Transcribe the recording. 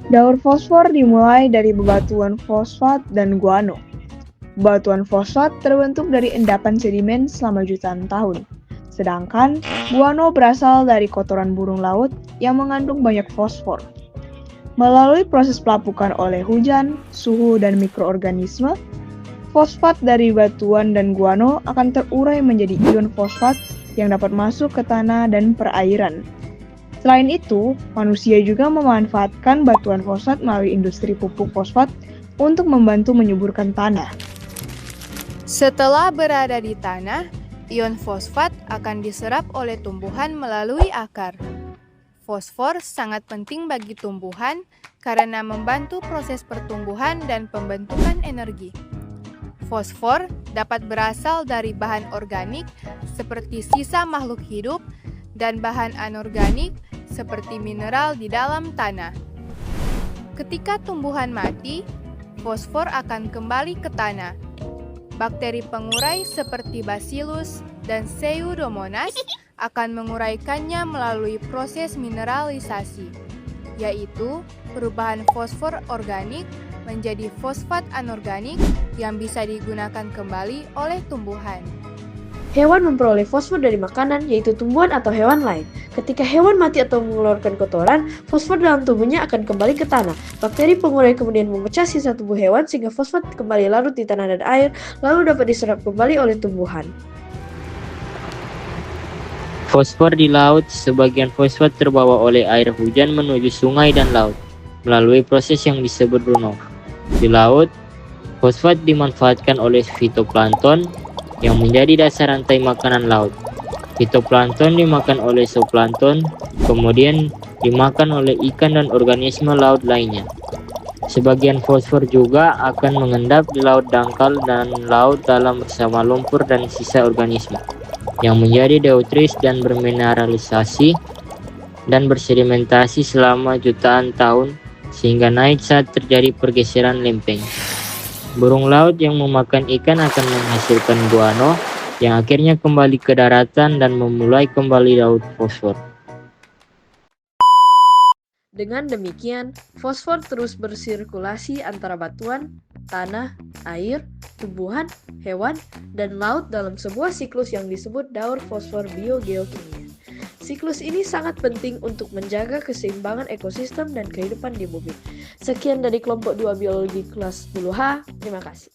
Daur fosfor dimulai dari bebatuan fosfat dan guano. Bebatuan fosfat terbentuk dari endapan sedimen selama jutaan tahun. Sedangkan guano berasal dari kotoran burung laut yang mengandung banyak fosfor. Melalui proses pelapukan oleh hujan, suhu, dan mikroorganisme, fosfat dari batuan dan guano akan terurai menjadi ion fosfat yang dapat masuk ke tanah dan perairan. Selain itu, manusia juga memanfaatkan batuan fosfat melalui industri pupuk fosfat untuk membantu menyuburkan tanah. Setelah berada di tanah, ion fosfat akan diserap oleh tumbuhan melalui akar. Fosfor sangat penting bagi tumbuhan karena membantu proses pertumbuhan dan pembentukan energi. Fosfor dapat berasal dari bahan organik seperti sisa makhluk hidup dan bahan anorganik seperti mineral di dalam tanah. Ketika tumbuhan mati, fosfor akan kembali ke tanah. Bakteri pengurai seperti Bacillus dan Pseudomonas akan menguraikannya melalui proses mineralisasi, yaitu perubahan fosfor organik menjadi fosfat anorganik yang bisa digunakan kembali oleh tumbuhan. Hewan memperoleh fosfor dari makanan, yaitu tumbuhan atau hewan lain. Ketika hewan mati atau mengeluarkan kotoran, fosfor dalam tubuhnya akan kembali ke tanah. Bakteri pengurai kemudian memecah sisa tubuh hewan sehingga fosfat kembali larut di tanah dan air, lalu dapat diserap kembali oleh tumbuhan. Fosfor di laut, sebagian fosfat terbawa oleh air hujan menuju sungai dan laut, melalui proses yang disebut runoff. Di laut, fosfat dimanfaatkan oleh fitoplankton yang menjadi dasar rantai makanan laut. Fitoplankton dimakan oleh zooplankton, kemudian dimakan oleh ikan dan organisme laut lainnya. Sebagian fosfor juga akan mengendap di laut dangkal dan laut dalam bersama lumpur dan sisa organisme yang menjadi deuteris dan bermineralisasi dan bersedimentasi selama jutaan tahun sehingga naik saat terjadi pergeseran lempeng. Burung laut yang memakan ikan akan menghasilkan guano yang akhirnya kembali ke daratan dan memulai kembali laut fosfor. Dengan demikian, fosfor terus bersirkulasi antara batuan, tanah, air, tumbuhan, hewan, dan laut dalam sebuah siklus yang disebut daur fosfor biogeokimia. Siklus ini sangat penting untuk menjaga keseimbangan ekosistem dan kehidupan di bumi. Sekian dari kelompok 2 biologi kelas 10H. Terima kasih.